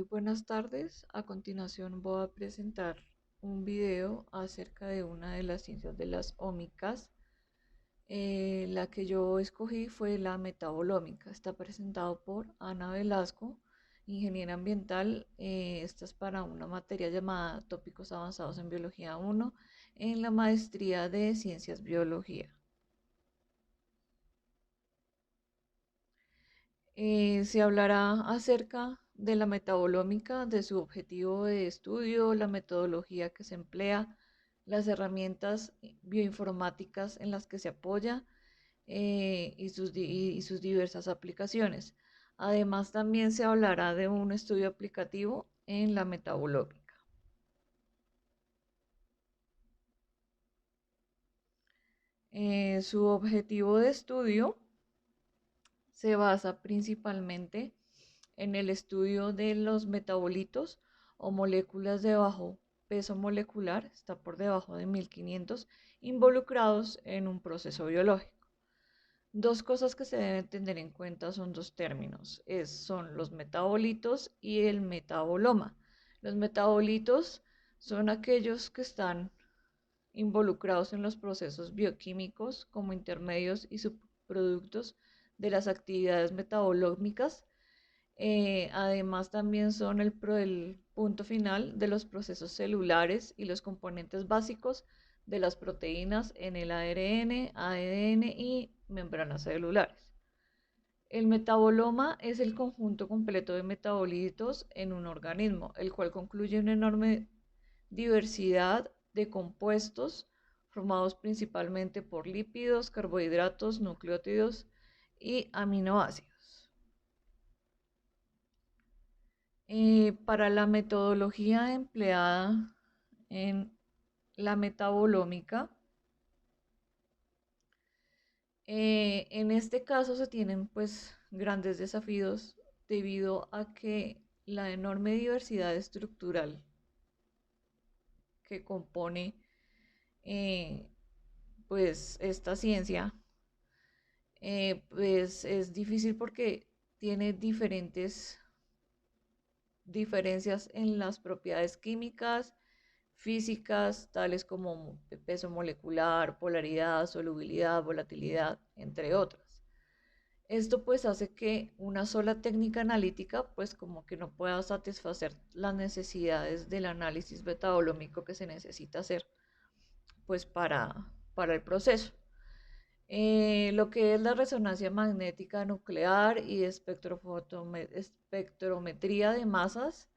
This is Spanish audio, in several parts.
Buenas tardes. A continuación voy a presentar un video acerca de una de las ciencias de las ómicas. La que yo escogí fue la metabolómica. Está presentado por Ana Velasco, ingeniera ambiental. Esta es para una materia llamada Tópicos Avanzados en Biología 1 en la maestría de Ciencias Biología. Se hablará acerca de la metabolómica, de su objetivo de estudio, la metodología que se emplea, las herramientas bioinformáticas en las que se apoya y sus diversas aplicaciones. Además, también se hablará de un estudio aplicativo en la metabolómica. Su objetivo de estudio se basa principalmente en el estudio de los metabolitos o moléculas de bajo peso molecular, está por debajo de 1500, involucrados en un proceso biológico. Dos cosas que se deben tener en cuenta son dos términos, son los metabolitos y el metaboloma. Los metabolitos son aquellos que están involucrados en los procesos bioquímicos como intermedios y subproductos de las actividades metabolómicas. Además, también son el punto final de los procesos celulares y los componentes básicos de las proteínas en el ARN, ADN y membranas celulares. El metaboloma es el conjunto completo de metabolitos en un organismo, el cual concluye una enorme diversidad de compuestos formados principalmente por lípidos, carbohidratos, nucleótidos y aminoácidos. Para la metodología empleada en la metabolómica, en este caso se tienen pues grandes desafíos debido a que la enorme diversidad estructural que compone eh, pues esta ciencia pues es difícil porque tiene diferentes diferencias en las propiedades químicas, físicas, tales como peso molecular, polaridad, solubilidad, volatilidad, entre otras. Esto pues hace que una sola técnica analítica pues como que no pueda satisfacer las necesidades del análisis metabolómico que se necesita hacer pues para el proceso. Lo que es la resonancia magnética nuclear y espectrometría de masas,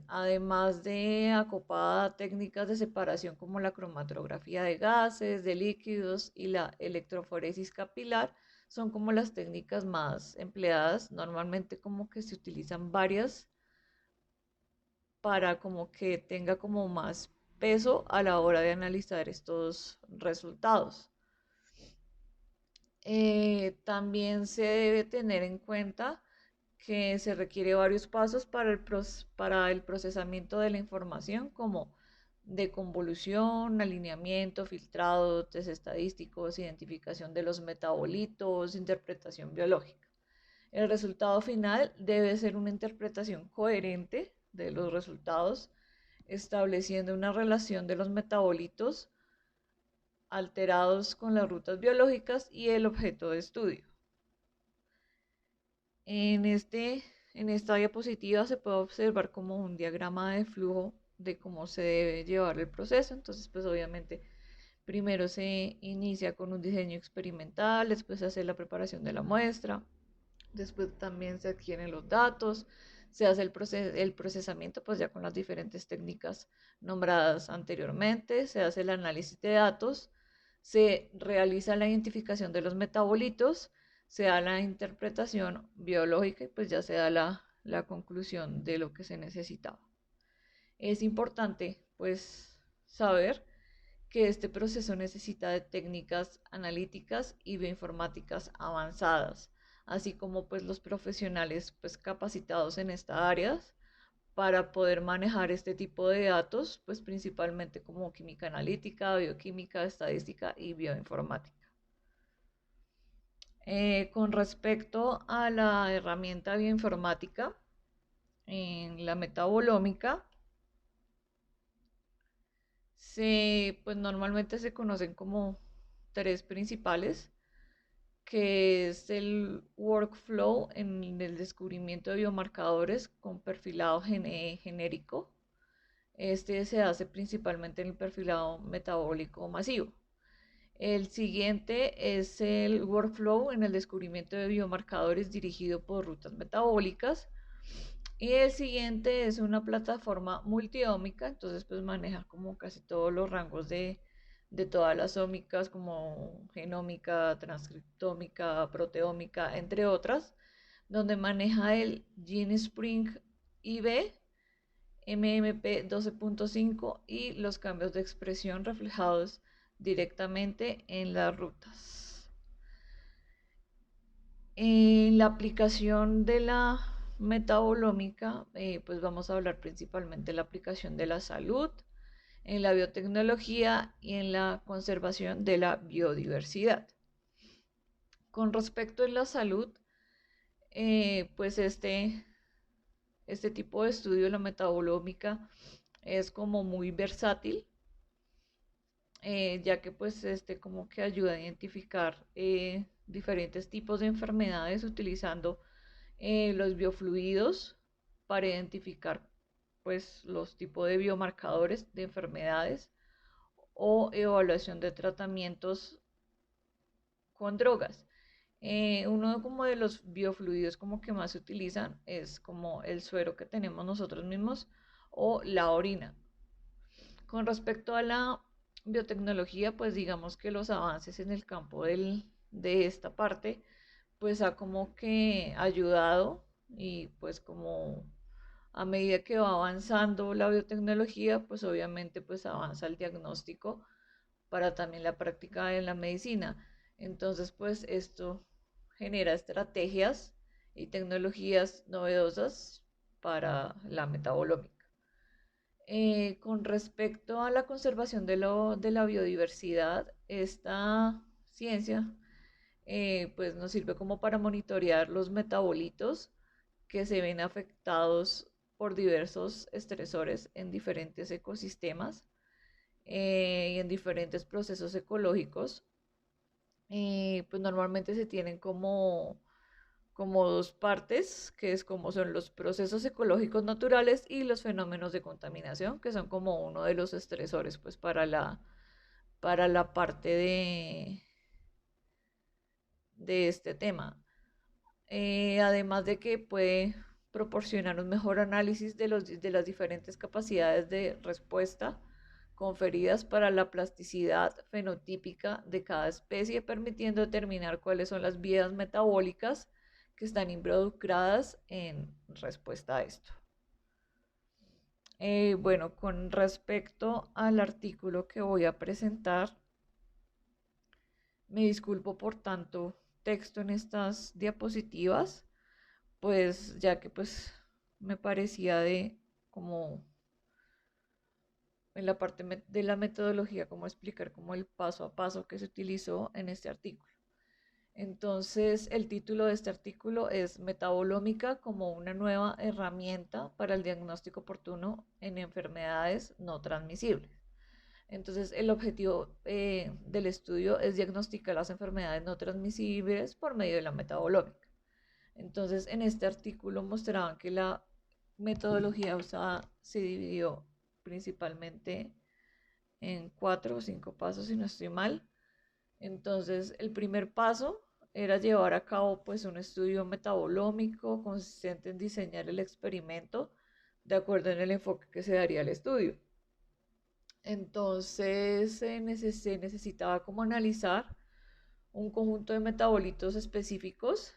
además de acopada técnicas de separación como la cromatografía de gases, de líquidos y la electroforesis capilar, son como las técnicas más empleadas. Normalmente como que se utilizan varias para como que tenga como más peso a la hora de analizar estos resultados. También se debe tener en cuenta que se requiere varios pasos para el procesamiento de la información, como deconvolución, alineamiento, filtrado, test estadísticos, identificación de los metabolitos, interpretación biológica. El resultado final debe ser una interpretación coherente de los resultados, estableciendo una relación de los metabolitos alterados con las rutas biológicas y el objeto de estudio. En, este, en esta diapositiva se puede observar como un diagrama de flujo de cómo se debe llevar el proceso. Entonces, pues obviamente primero se inicia con un diseño experimental, después se hace la preparación de la muestra, después también se adquieren los datos, se hace el procesamiento pues ya con las diferentes técnicas nombradas anteriormente, se hace el análisis de datos, se realiza la identificación de los metabolitos, se da la interpretación biológica y pues ya se da la conclusión de lo que se necesitaba. Es importante pues saber que este proceso necesita de técnicas analíticas y bioinformáticas avanzadas, así como pues los profesionales pues capacitados en estas áreas para poder manejar este tipo de datos, pues principalmente como química analítica, bioquímica, estadística y bioinformática. Con respecto a la herramienta bioinformática, en la metabolómica, pues normalmente se conocen como tres principales, que es el workflow en el descubrimiento de biomarcadores con perfilado genérico. Este se hace principalmente en el perfilado metabólico masivo. El siguiente es el workflow en el descubrimiento de biomarcadores dirigido por rutas metabólicas. Y el siguiente es una plataforma multiómica, entonces pues maneja como casi todos los rangos de todas las ómicas, como genómica, transcriptómica, proteómica, entre otras, donde maneja el GeneSpring IB, MMP 12.5 y los cambios de expresión reflejados directamente en las rutas. En la aplicación de la metabolómica, pues vamos a hablar principalmente de la aplicación de la salud, en la biotecnología y en la conservación de la biodiversidad. Con respecto a la salud, pues este tipo de estudio, la metabolómica, es como muy versátil, ya que pues como que ayuda a identificar diferentes tipos de enfermedades utilizando los biofluidos para identificar pues los tipos de biomarcadores de enfermedades o evaluación de tratamientos con drogas. Uno como de los biofluidos como que más se utilizan es como el suero que tenemos nosotros mismos o la orina. Con respecto a la biotecnología, pues digamos que los avances en el campo de esta parte, pues ha como que ayudado y pues como a medida que va avanzando la biotecnología, pues obviamente pues avanza el diagnóstico para también la práctica de la medicina. Entonces, pues esto genera estrategias y tecnologías novedosas para la metabolómica. Con respecto a la conservación de la biodiversidad, esta ciencia pues nos sirve como para monitorear los metabolitos que se ven afectados por diversos estresores en diferentes ecosistemas y en diferentes procesos ecológicos. Pues normalmente se tienen como dos partes, que es como son los procesos ecológicos naturales y los fenómenos de contaminación, que son como uno de los estresores pues para la parte de este tema. Además de que puede proporcionar un mejor análisis de las diferentes capacidades de respuesta conferidas para la plasticidad fenotípica de cada especie, permitiendo determinar cuáles son las vías metabólicas que están involucradas en respuesta a esto. Bueno, con respecto al artículo que voy a presentar, me disculpo por tanto texto en estas diapositivas, pues ya que pues me parecía de como en la parte de la metodología, como explicar como el paso a paso que se utilizó en este artículo. Entonces, el título de este artículo es Metabolómica como una nueva herramienta para el diagnóstico oportuno en enfermedades no transmisibles. Entonces, el objetivo del estudio es diagnosticar las enfermedades no transmisibles por medio de la metabolómica. Entonces, en este artículo mostraban que la metodología usada se dividió principalmente en 4 o 5 pasos, si no estoy mal. Entonces, el primer paso era llevar a cabo pues un estudio metabolómico consistente en diseñar el experimento de acuerdo en el enfoque que se daría al estudio. Entonces, se necesitaba como analizar un conjunto de metabolitos específicos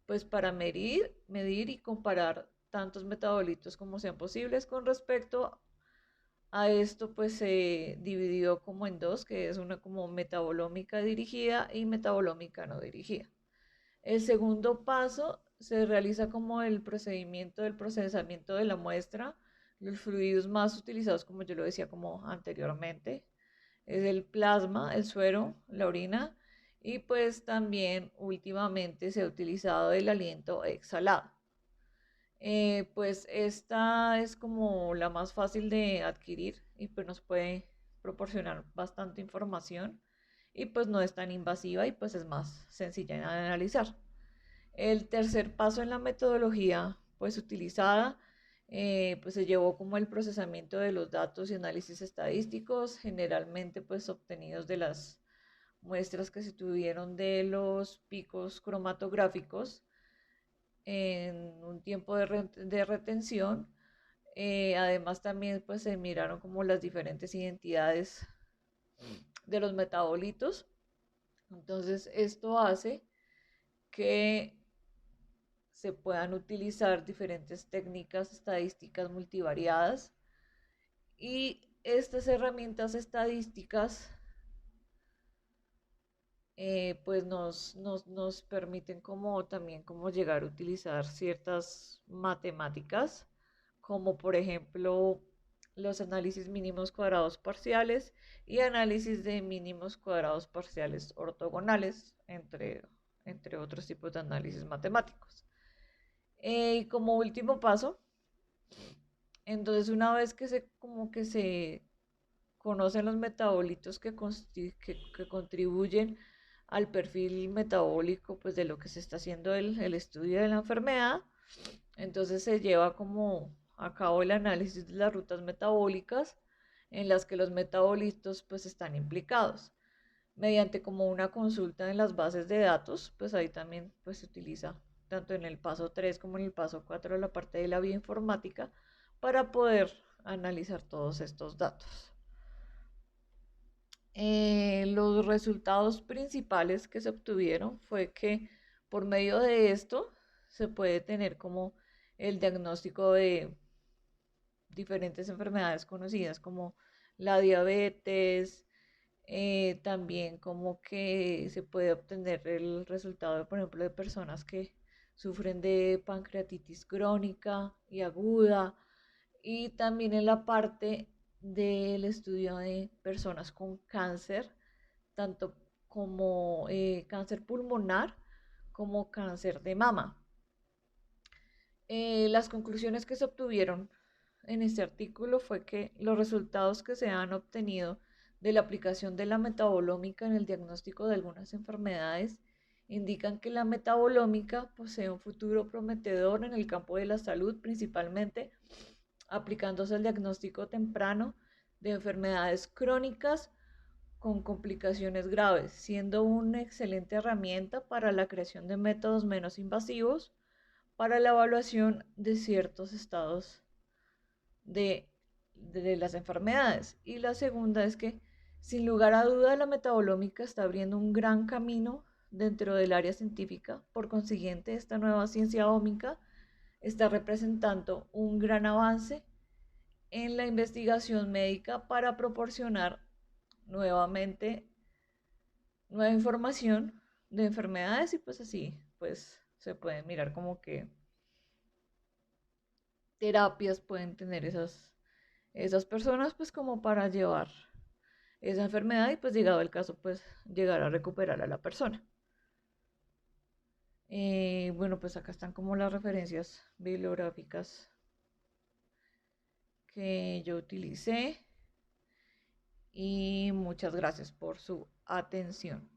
pues para medir y comparar tantos metabolitos como sean posibles. Con respecto a esto, pues se dividió como en dos, que es una como metabolómica dirigida y metabolómica no dirigida. El segundo paso se realiza como el procedimiento del procesamiento de la muestra, los fluidos más utilizados, como yo lo decía como anteriormente, es el plasma, el suero, la orina y pues también últimamente se ha utilizado el aliento exhalado. Pues esta es como la más fácil de adquirir y pues nos puede proporcionar bastante información y pues no es tan invasiva y pues es más sencilla de analizar. El tercer paso en la metodología pues utilizada pues se llevó como el procesamiento de los datos y análisis estadísticos generalmente pues obtenidos de las muestras que se tuvieron de los picos cromatográficos en un tiempo de retención. Además también pues se miraron como las diferentes identidades de los metabolitos. Entonces esto hace que se puedan utilizar diferentes técnicas estadísticas multivariadas y estas herramientas estadísticas pues nos permiten como también como llegar a utilizar ciertas matemáticas, como por ejemplo los análisis mínimos cuadrados parciales y análisis de mínimos cuadrados parciales ortogonales, entre otros tipos de análisis matemáticos. Y como último paso, entonces una vez que se conocen los metabolitos que contribuyen al perfil metabólico pues de lo que se está haciendo el estudio de la enfermedad. Entonces se lleva como a cabo el análisis de las rutas metabólicas en las que los metabolitos pues están implicados. Mediante como una consulta en las bases de datos, pues ahí también pues se utiliza tanto en el paso 3 como en el paso 4 la parte de la bioinformática para poder analizar todos estos datos. Los resultados principales que se obtuvieron fue que por medio de esto se puede tener como el diagnóstico de diferentes enfermedades conocidas como la diabetes, también como que se puede obtener el resultado, por ejemplo, de personas que sufren de pancreatitis crónica y aguda, y también en la parte del estudio de personas con cáncer, tanto como cáncer pulmonar como cáncer de mama. Las conclusiones que se obtuvieron en este artículo fue que los resultados que se han obtenido de la aplicación de la metabolómica en el diagnóstico de algunas enfermedades indican que la metabolómica posee un futuro prometedor en el campo de la salud, principalmente aplicándose el diagnóstico temprano de enfermedades crónicas con complicaciones graves, siendo una excelente herramienta para la creación de métodos menos invasivos para la evaluación de ciertos estados de, de las enfermedades. Y la segunda es que, sin lugar a duda, la metabolómica está abriendo un gran camino dentro del área científica. Por consiguiente, esta nueva ciencia ómica está representando un gran avance en la investigación médica para proporcionar nuevamente nueva información de enfermedades y pues así pues se pueden mirar como que terapias pueden tener esas personas pues como para llevar esa enfermedad y pues llegado el caso pues llegar a recuperar a la persona. Bueno, pues acá están como las referencias bibliográficas que yo utilicé y muchas gracias por su atención.